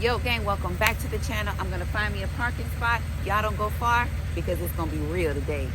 Yo gang, welcome back to the channel. I'm gonna find me a parking spot. Y'all don't go far because it's gonna be real today.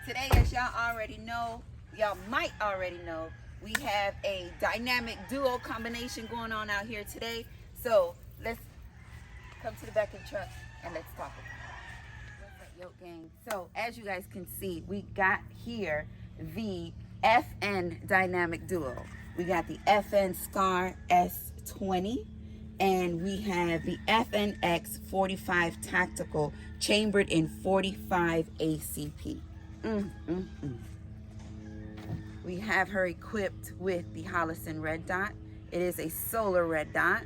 Today, as y'all already know, y'all might already know, we have a dynamic duo combination going on out here today. So let's come to the back of the truck and let's talk about it. What's up, Yoke gang? So as you guys can see, we got here the FN dynamic duo. We got the FN Scar S20 and we have the FNX 45 Tactical chambered in 45 ACP. We have her equipped with the Holosun red dot. It is a solar red dot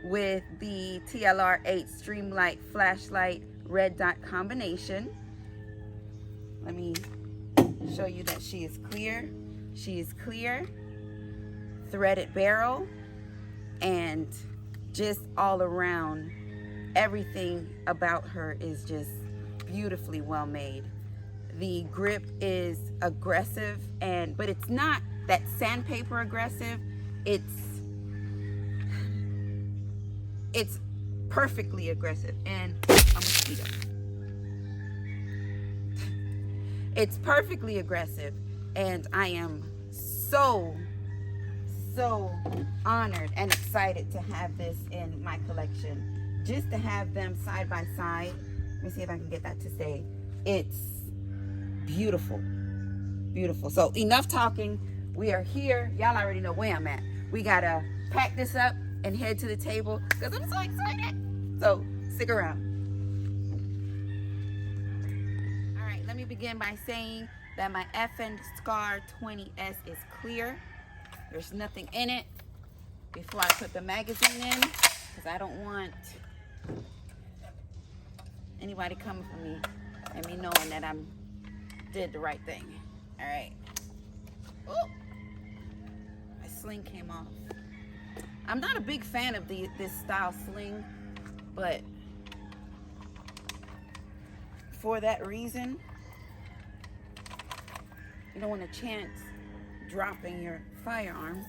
with the TLR8 Streamlight flashlight red dot combination. Let me show you that she is clear. She is clear, threaded barrel, and just all around, everything about her is just beautifully well made. The grip is aggressive, but it's not that sandpaper aggressive. It's perfectly aggressive, and a mosquito. It's perfectly aggressive, and I am so honored and excited to have this in my collection. Just to have them side by side. Let me see if I can get that to stay. It's beautiful, beautiful. So enough talking. We are here. Y'all already know where I'm at. We gotta pack this up and head to the table because I'm so excited. So stick around. All right, let me begin by saying that my FN Scar 20S is clear. There's nothing in it before I put the magazine in because I don't want anybody coming for me and me knowing that I'm did the right thing. All right. Oh, my sling came off. I'm not a big fan of this style sling, but for that reason, you don't want a chance dropping your firearm.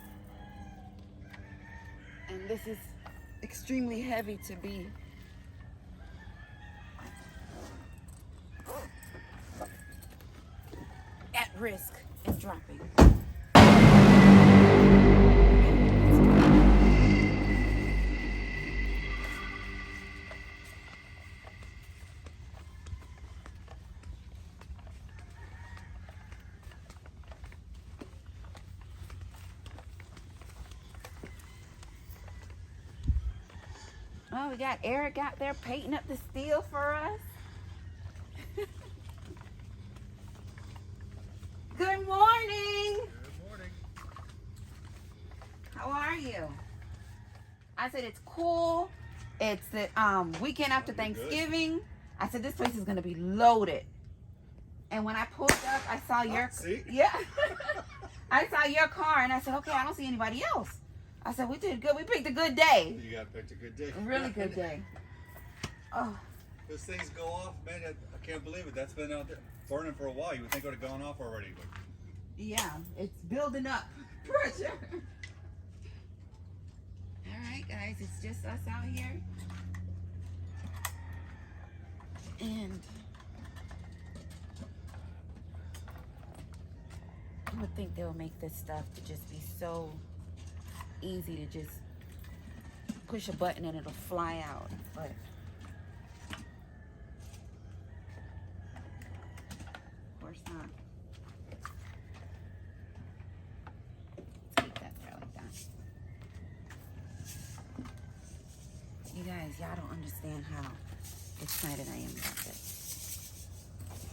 And this is extremely heavy to be at risk in dropping. Oh, we got Eric out there painting up the steel for us. Good morning. Good morning. How are you? you. I said it's cool. It's the weekend after Thanksgiving. I said this place is gonna be loaded. And when I pulled up, I saw your yeah. I saw your car, and I said, okay, I don't see anybody else. I said, we did good. We picked a good day. You got picked a good day. A really good day. Oh. Those things go off, man. I can't believe it. That's been out there burning for a while. You would think it would have gone off already. But... yeah, it's building up pressure. All right, guys, it's just us out here. And I would think they'll make this stuff to just be so easy to just push a button and it'll fly out, but of course not. Let's keep that there like that. You guys, y'all don't understand how excited I am about this.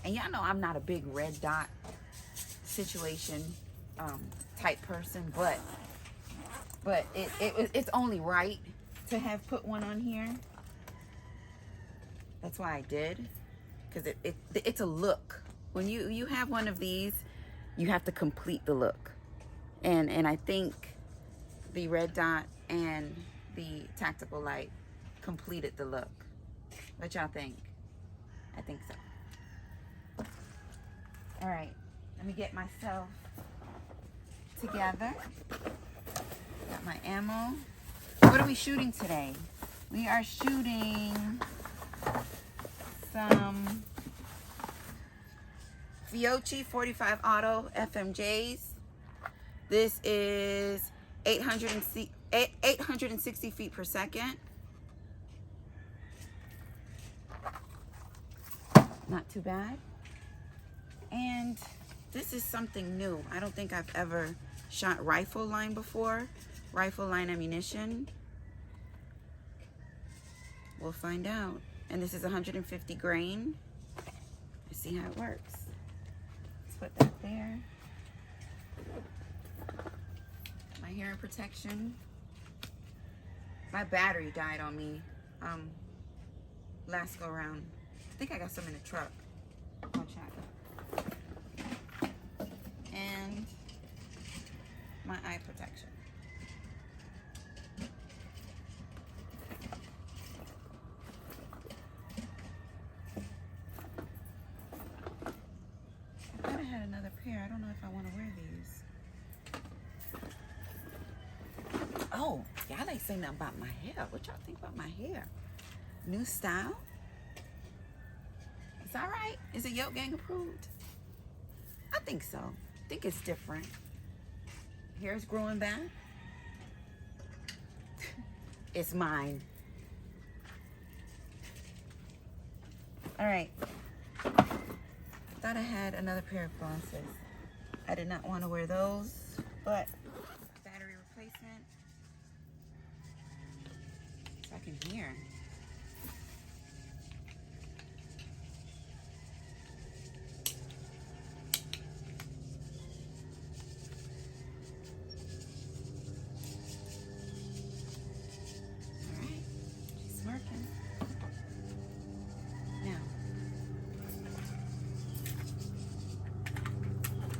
And y'all know I'm not a big red dot situation type person, but it's only right to have put one on here. That's why I did, because it's a look. When you have one of these, you have to complete the look, and I think the red dot and the tactical light completed the look. What y'all think? I think so. All right, let me get myself together. Got my ammo. What are we shooting today? We are shooting some Yoki 45 Auto FMJs. This is 860 feet per second. Not too bad. And this is something new. I don't think I've ever shot rifle line before. Rifle line ammunition. We'll find out. And this is 150 grain. Let's see how it works. Let's put that there. My hearing protection. My battery died on me last go around. I think I got some in the truck. I'll check. And my eye protection. I thought I had another pair. I don't know if I want to wear these. Oh, y'all ain't saying nothing about my hair. What y'all think about my hair? New style? It's all right. Is it Yoke Gang approved? I think so. I think it's different. Hair's growing back. It's mine. All right. I thought I had another pair of glasses. I did not want to wear those, but battery replacement. So I can hear.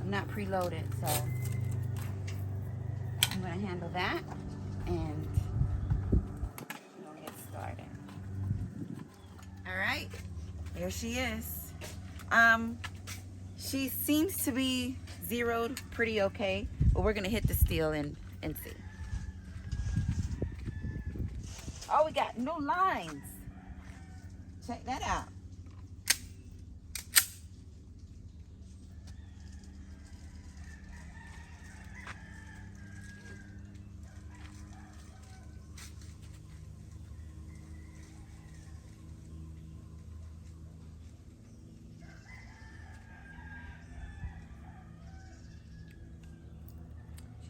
Not preloaded, so I'm going to handle that and we'll get started. All right, there she is. She seems to be zeroed pretty okay, but we're going to hit the steel and see. Oh, we got new lines. Check that out.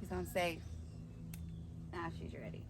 She's on safe. Now she's ready.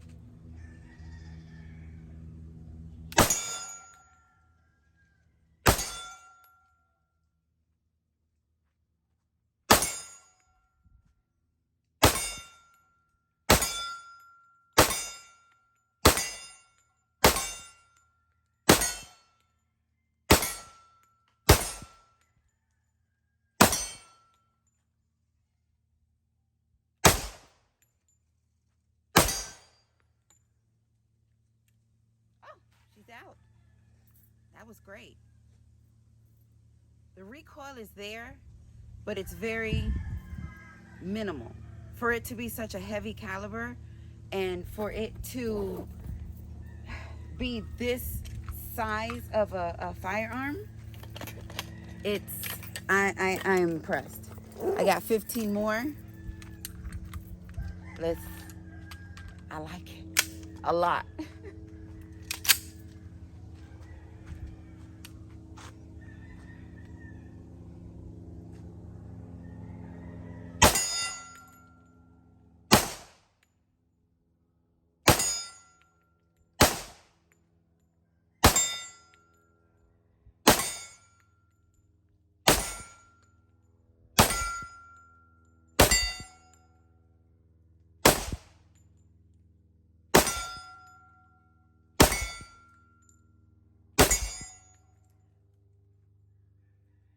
out. That was great. The recoil is there, but it's very minimal. For it to be such a heavy caliber and for it to be this size of a firearm, I'm impressed. I got 15 more. I like it a lot.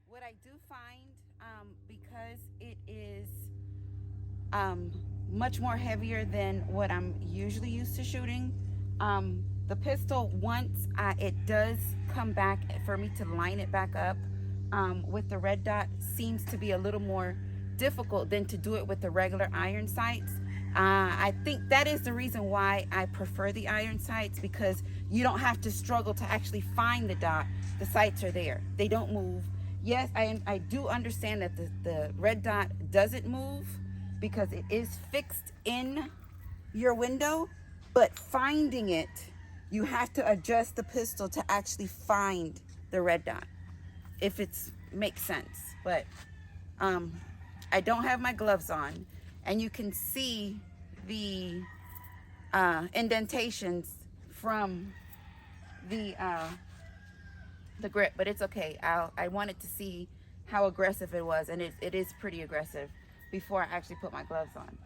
What I do find, because it is much more heavier than what I'm usually used to shooting, the pistol, once it does come back for me to line it back up with the red dot, seems to be a little more difficult than to do it with the regular iron sights. I think that is the reason why I prefer the iron sights, because you don't have to struggle to actually find the dot. The sights are there. They don't move. Yes, I do understand that the red dot doesn't move because it is fixed in your window, but finding it, you have to adjust the pistol to actually find the red dot, if it makes sense. But I don't have my gloves on, and you can see the indentations from the grip, but it's okay. I wanted to see how aggressive it was, and it is pretty aggressive before I actually put my gloves on.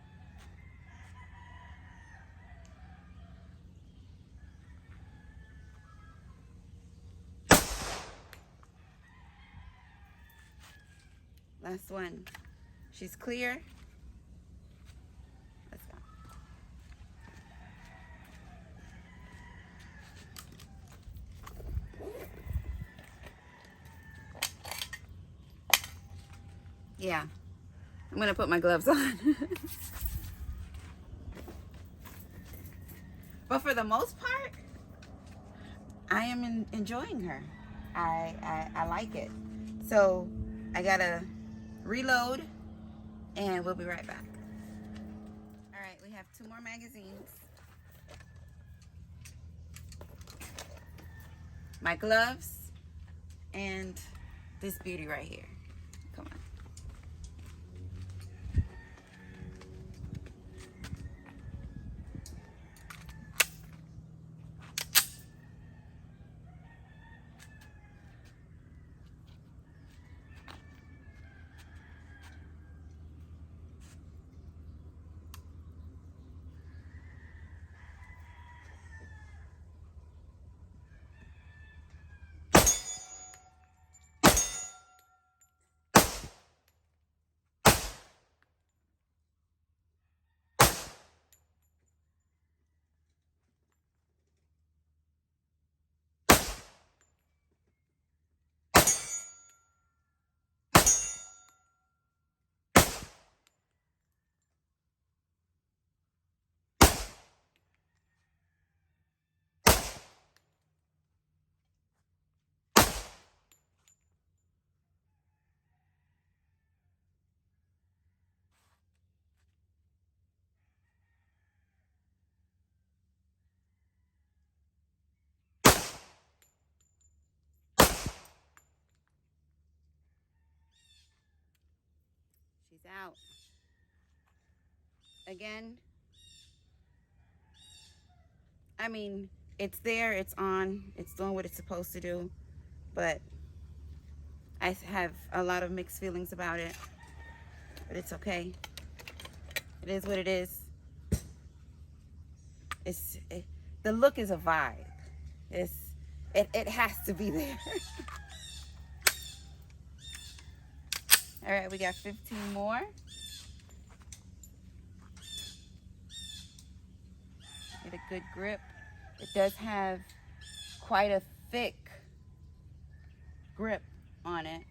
Last one. She's clear. Let's go. Yeah, I'm gonna put my gloves on. But for the most part, I am enjoying her. I like it. So I gotta reload, and we'll be right back. All right, we have 2 more magazines. My gloves, and this beauty right here. Come on. She's out. Again, I mean, it's there, it's on, it's doing what it's supposed to do, but I have a lot of mixed feelings about it, but it's okay. It is what it is. The look is a vibe. It has to be there. All right, we got 15 more. Get a good grip. It does have quite a thick grip on it.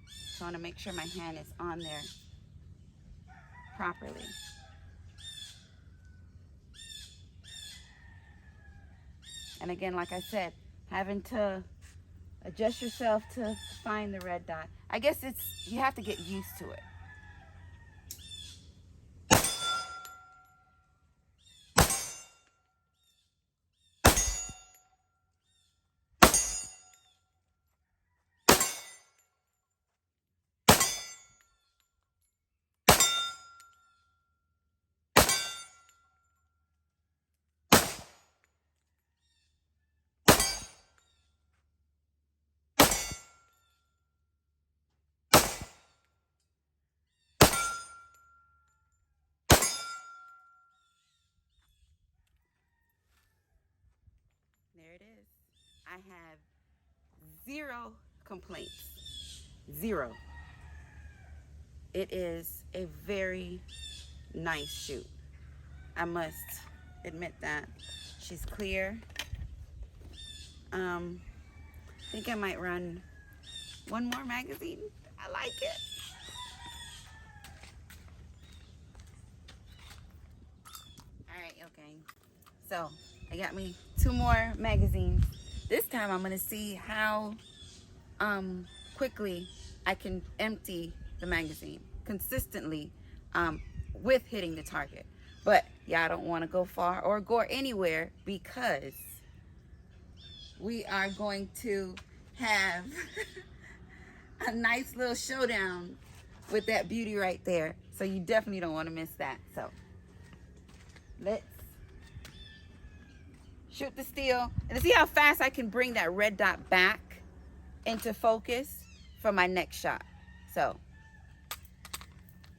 So I want to make sure my hand is on there properly. And again, like I said, having to adjust yourself to find the red dot. I guess you have to get used to it. There it is. I have 0 complaints. 0. It is a very nice shoot. I must admit that. She's clear. I think I might run one more magazine. I like it. Alright, okay. So I got me 2 more magazines. This time I'm gonna see how quickly I can empty the magazine consistently with hitting the target. But y'all don't want to go far or go anywhere because we are going to have a nice little showdown with that beauty right there. So you definitely don't want to miss that. So let's shoot the steel and see how fast I can bring that red dot back into focus for my next shot. So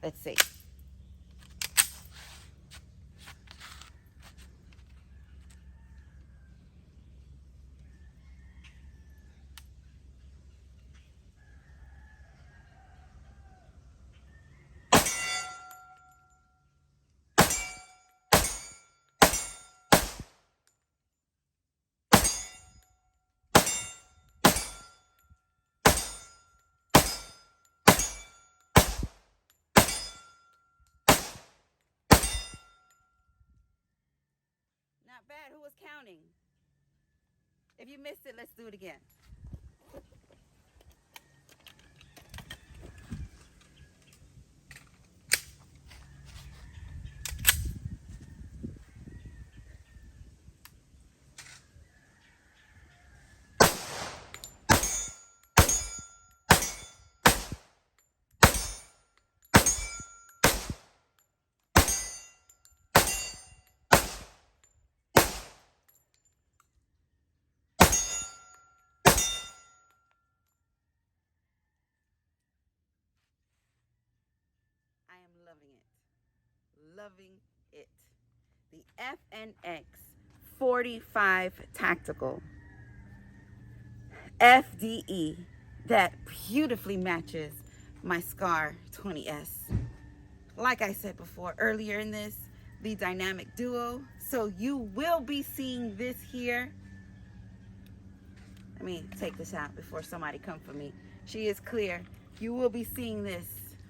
let's see. Not bad. Who was counting? If you missed it, let's do it again. I am loving it. Loving it. The FNX 45 Tactical FDE that beautifully matches my Scar 20S. Like I said before earlier in this, the dynamic duo. So you will be seeing this here. Let me take this out before somebody come for me. She is clear. You will be seeing this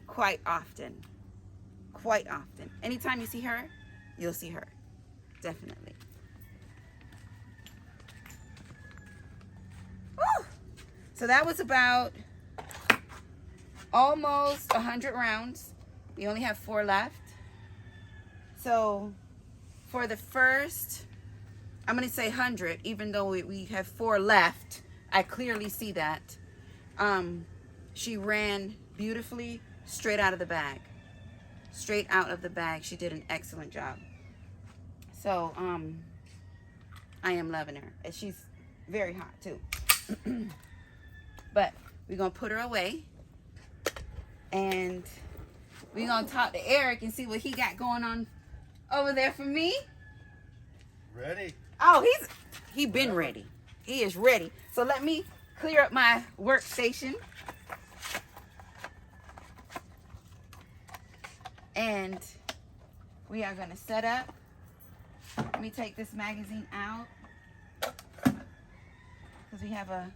quite often. Quite often. Anytime you see her, you'll see her. Definitely. Woo! So that was about almost 100 rounds. We only have 4 left. So for the first, I'm going to say 100, even though we have 4 left. I clearly see that. She ran beautifully straight out of the bag. Straight out of the bag. She did an excellent job. So, I am loving her. And she's very hot too. But we're going to put her away. And we're going to talk to Eric and see what he got going on over there for me. Ready? Oh, he been ready. He is ready. So let me clear up my workstation. And we are going to set up. Let me take this magazine out. because we have a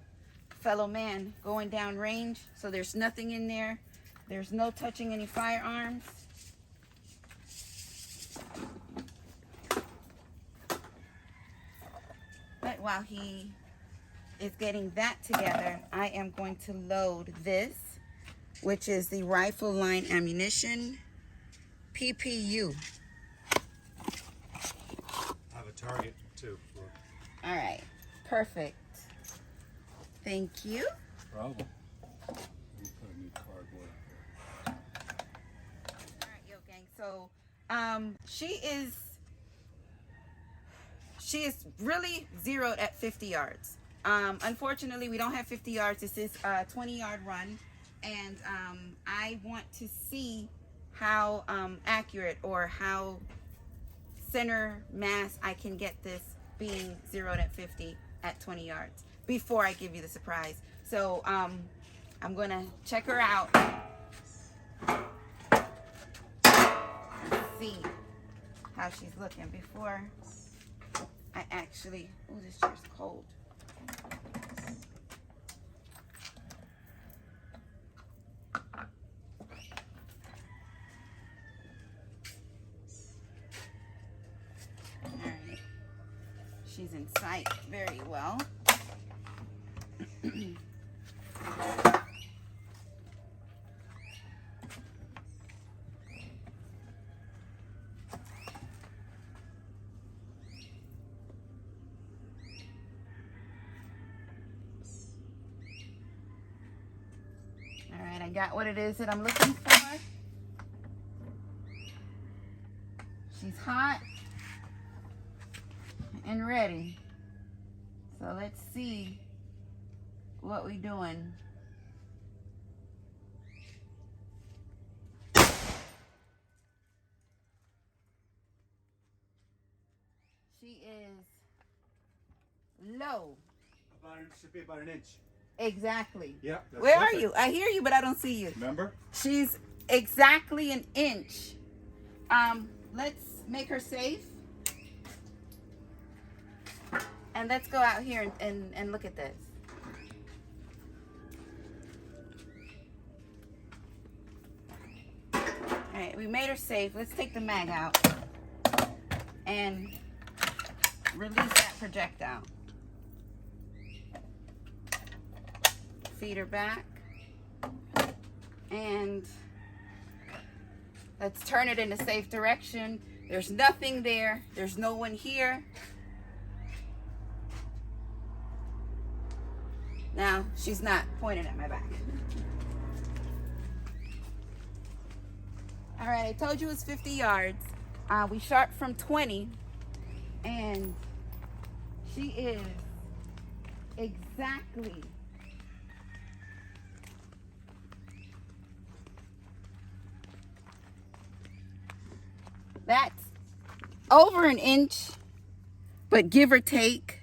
fellow man going down range. So there's nothing in there. There's no touching any firearms. But while he is getting that together, I am going to load this, which is the rifle line ammunition PPU. I have a target too. All right, perfect. Thank you. Problem. Let me put a new cardboard up there. All right, yo gang. So, she is really zeroed at 50 yards. Unfortunately, we don't have 50 yards. This is a 20-yard run, and I want to see how accurate or how center mass I can get this being zeroed at 50 at 20 yards before I give you the surprise. So I'm gonna check her out. See how she's looking before I actually, oh, this chair's cold. All right, she's in sight very well. All right, I got what it is that I'm looking for. She's hot and ready. So let's see what we doing. She is low. Should be about an inch. Exactly. Yeah. Where are you? I hear you, but I don't see you. Remember? She's exactly an inch. Let's make her safe. And let's go out here and look at this. All right, we made her safe. Let's take the mag out and release that projectile. Feed her back. And let's turn it in a safe direction. There's nothing there. There's no one here. Now, she's not pointing at my back. All right, I told you it was 50 yards. We shot from 20, and she is exactly that's over an inch, but give or take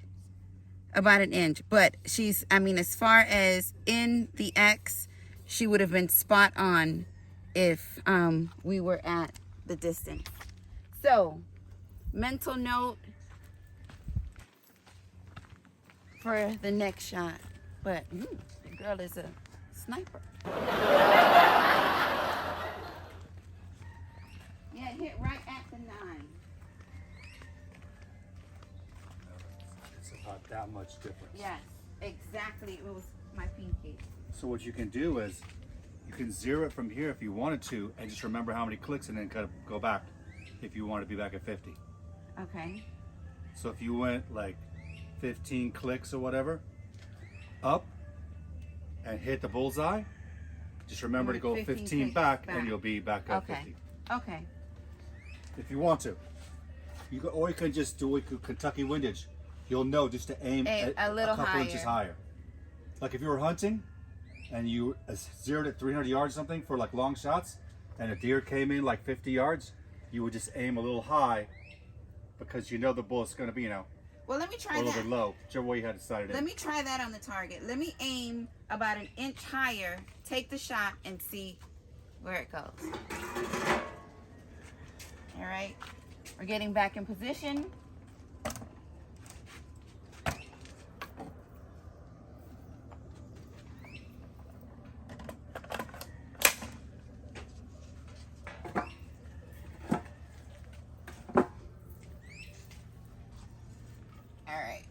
about an inch. But she's, I mean, as far as in the X, she would have been spot on if we were at the distance. So, mental note for the next shot. But the girl is a sniper. Yeah, it hit right at the 9. It's about that much difference. Yes, exactly. It was my pinky. So what you can do is you can zero it from here if you wanted to, and just remember how many clicks, and then kind of go back if you want to be back at 50. Okay. So if you went like 15 clicks or whatever, up and hit the bullseye, just remember to go 15 back, and you'll be back at 50. Okay. If you want to. You can, or you can just do it Kentucky windage. You'll know just to aim a little couple inches higher. Like if you were hunting and you zeroed at 300 yards or something for like long shots, and a deer came in like 50 yards, you would just aim a little high because you know the bullet's going to be, Well, let me try a little that. bit low, whichever way you had decided. Let me try that on the target. Let me aim about an inch higher, take the shot, and see where it goes. All right, we're getting back in position. All right.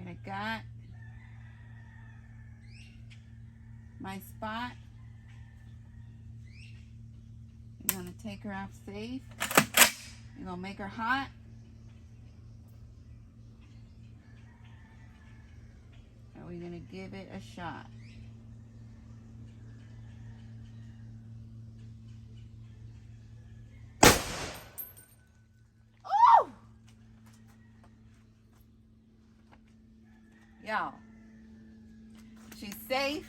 I got my spot. You're gonna take her out safe. You're gonna make her hot. And we're gonna give it a shot. Oh! Y'all, she's safe.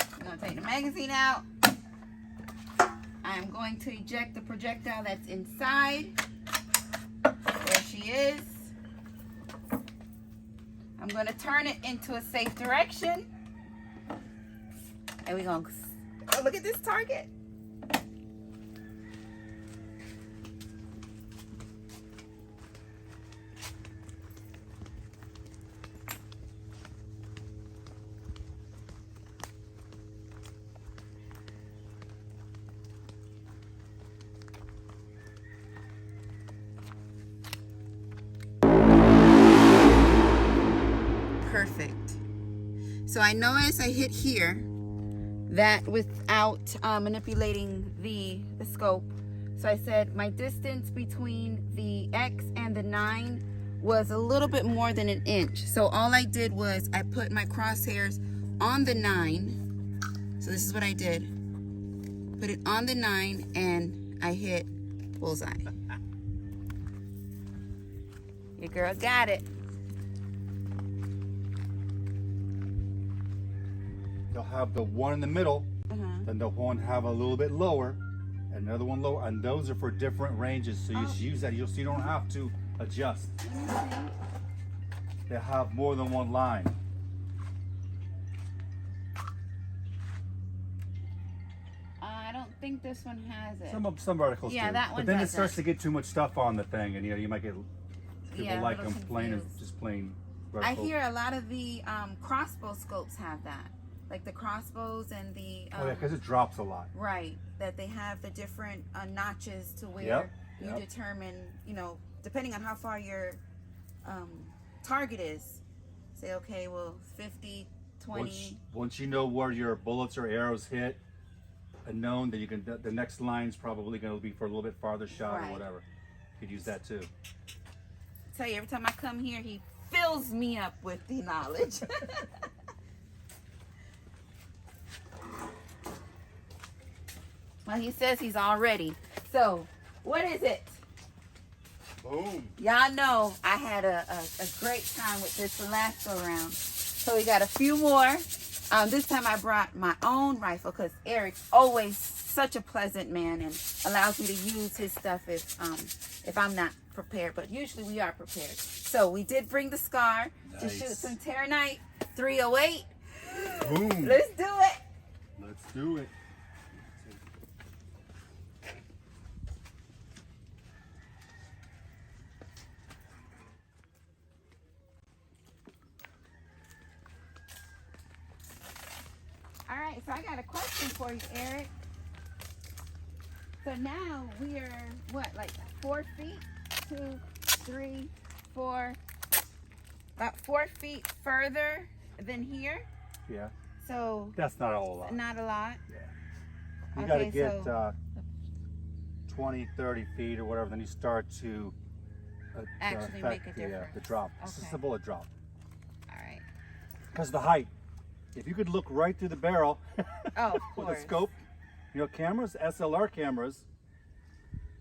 I'm gonna take the magazine out. I'm going to eject the projectile that's inside. There she is. I'm gonna turn it into a safe direction. And we're gonna, oh, look at this target. Perfect. So I noticed I hit here that without manipulating the scope. So I said my distance between the X and the 9 was a little bit more than an inch. So all I did was I put my crosshairs on the 9. So this is what I did. Put it on the 9 and I hit bullseye. Your girl got it. They'll have the one in the middle, then they'll one have a little bit lower, another one lower, and those are for different ranges. So you just use that. So you don't have to adjust. They have more than one line. I don't think this one has it. Some articles Yeah, do. that one But then it doesn't. starts to get too much stuff on the thing, and you might get people Yeah, a like little them plain or confused. just plain. I vertical. hear a lot of the crossbow scopes have that, like the crossbows and the Oh yeah, because it drops a lot. right, that they have the different notches to where Yep, you yep. determine, you know, depending on how far your target is. Say, okay, well, 50, 20. Once you know where your bullets or arrows hit, and known that you can, the next line's probably going to be for a little bit farther shot Right. or whatever. You could use that too. I tell you, every time I come here, he fills me up with the knowledge. Well, he says he's all ready. So, what is it? Boom. Y'all know I had a great time with this the last go round. So we got a few more. This time I brought my own rifle because Eric's always such a pleasant man and allows me to use his stuff if I'm not prepared. But usually we are prepared. So we did bring the SCAR to shoot some Terranite 308. Boom. Let's do it. Let's do it. All right, so I got a question for you, Eric. So now we are, what, like 4 feet? 2, 3, 4, about 4 feet further than here. Yeah. So That's not a whole lot. not a lot. You got to get 20, 30 feet or whatever, then you start to Actually affect make a difference. the drop. It's just Okay. a bullet drop. All right. Because of the height. If you could look right through the barrel Oh, of with course. a scope, you know, cameras, SLR cameras,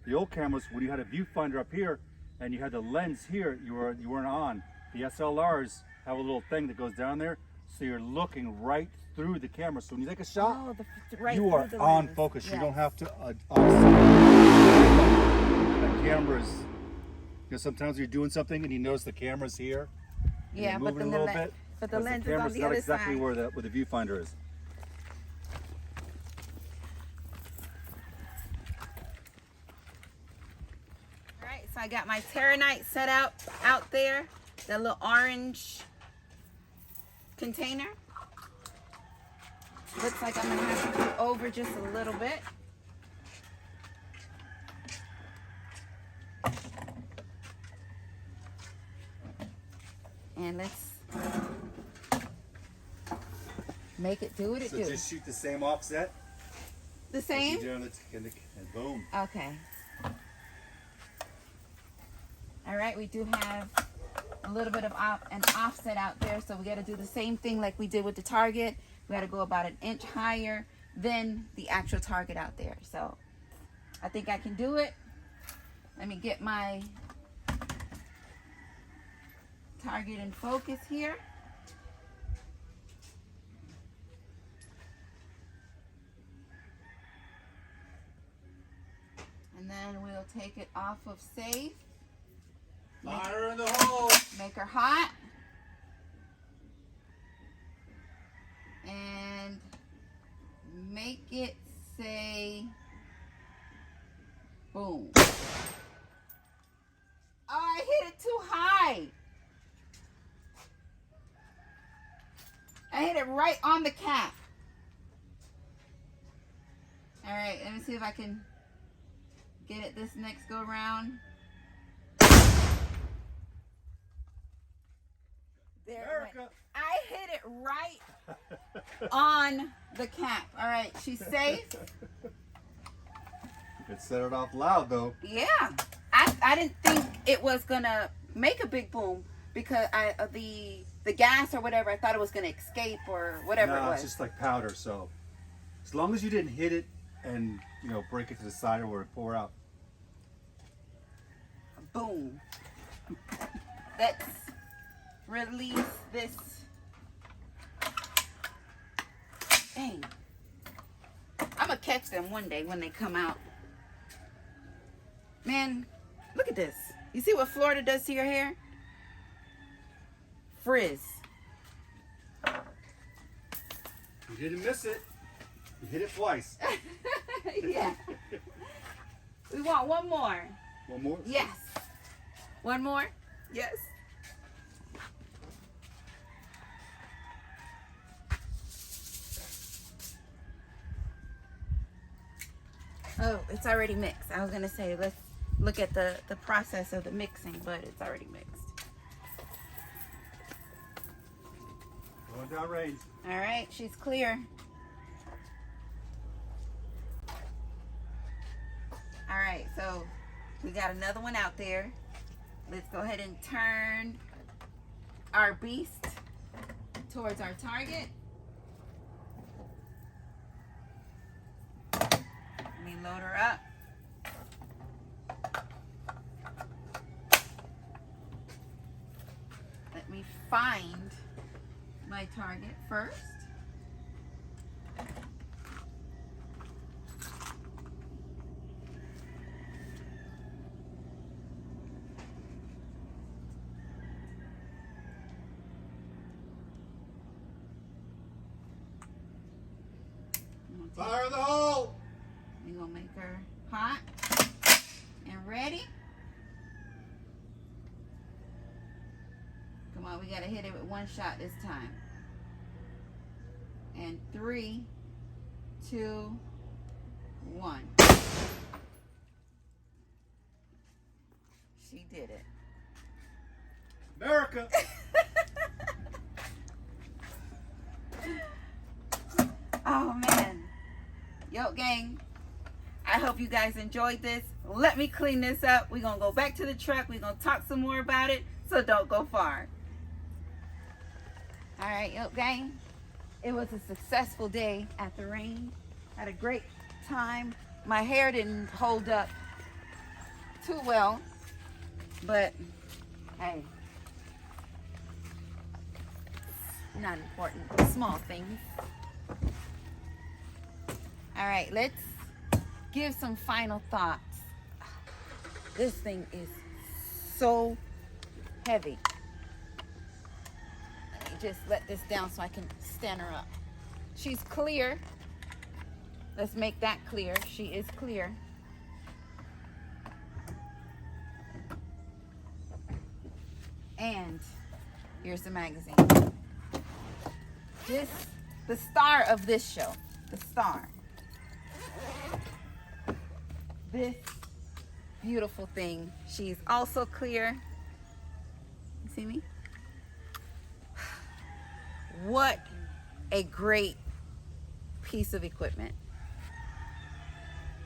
the old cameras, when you had a viewfinder up here and you had the lens here, you weren't on. The SLRs have a little thing that goes down there, so you're looking right through the camera. So when you take a shot, Oh, right you are through the on lens. focus. Yes. You don't have to the cameras. You know, sometimes you're doing something and you notice the camera's here. And Yeah, you're but moving then a the little bit. but the because lens is camera's on the not other exactly side. where the viewfinder is. All right, so I got my Terranite set out there, the little orange container. Looks like I'm gonna have to go over just a little bit. And let's make it do what it do. So just shoot the same offset. The same? Like you do and boom. Okay. All right, we do have a little bit of an offset out there, so we got to do the same thing like we did with the target. We got to go about 1 inch higher than the actual target out there. So I think I can do it. Let me get my target in focus here. And then we'll take it off of safe. Fire in the hole. Make her hot. And make it say boom. Oh, I hit it too high. I hit it right on the cap. All right, let me see if I can get it this next go round. There it went. I hit it right on the cap. All right, she's safe. It set it off loud though. Yeah, I didn't think it was gonna make a big boom because the gas or whatever, I thought it was gonna escape or whatever it was. No, it's just like powder. So as long as you didn't hit it and break it to the side or it pour out. Boom. Let's release this. Dang. I'm gonna catch them one day when they come out. Man, look at this. You see what Florida does to your hair? Frizz. You didn't miss it. You hit it twice. Yeah. We want one more. One more? Yes. One more? Yes. Oh, it's already mixed. I was going to say, let's look at the process of the mixing, but it's already mixed. Going down range. All right, she's clear. All right, so we got another one out there. Let's go ahead and turn our beast towards our target. Let me load her up. Let me find my target first. Fire in the hole! We're gonna make her hot and ready. Come on, we gotta hit it with one shot this time. And 3, 2, 1. She did it. America! Oh man. Yo gang, I hope you guys enjoyed this. Let me clean this up. We're gonna go back to the truck. We're gonna talk some more about it, so don't go far. All right, yo gang, it was a successful day at the range. Had a great time. My hair didn't hold up too well, but hey, not important, small things. All right, let's give some final thoughts. This thing is so heavy. Let me just let this down so I can stand her up. She's clear. Let's make that clear. She is clear. And here's the magazine. The star of this show, the star. This beautiful thing. She's also clear. You see me? What a great piece of equipment.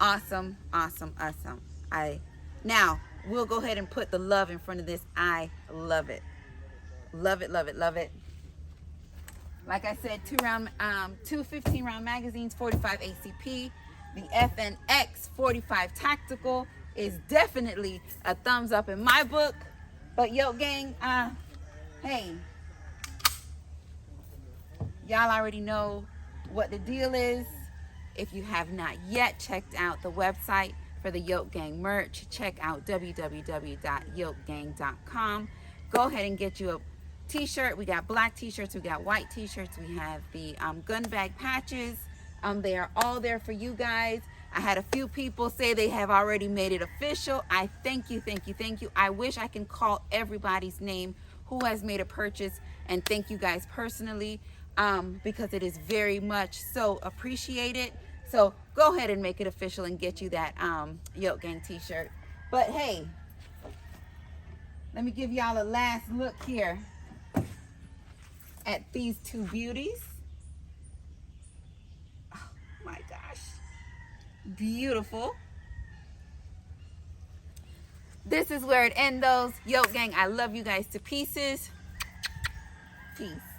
Awesome, awesome, awesome. Now we'll go ahead and put the love in front of this. I love it. Love it, love it, love it. Like I said, two 15-round magazines, 45 ACP. The FNX 45 Tactical is definitely a thumbs up in my book. But Yoke Gang, hey, y'all already know what the deal is. If you have not yet checked out the website for the Yoke Gang merch, check out www.yokegang.com. Go ahead and get you a t-shirt. We got black t-shirts, we got white t-shirts, we have the gun bag patches. They are all there for you guys. I had a few people say they have already made it official. I thank you, thank you, thank you. I wish I can call everybody's name who has made a purchase and thank you guys personally, because it is very much so appreciated. So go ahead and make it official and get you that Yoke Gang t-shirt. But hey, let me give y'all a last look here at these two beauties. Oh my gosh, beautiful. This is where it ends. Yoke Gang, I love you guys to pieces. Peace.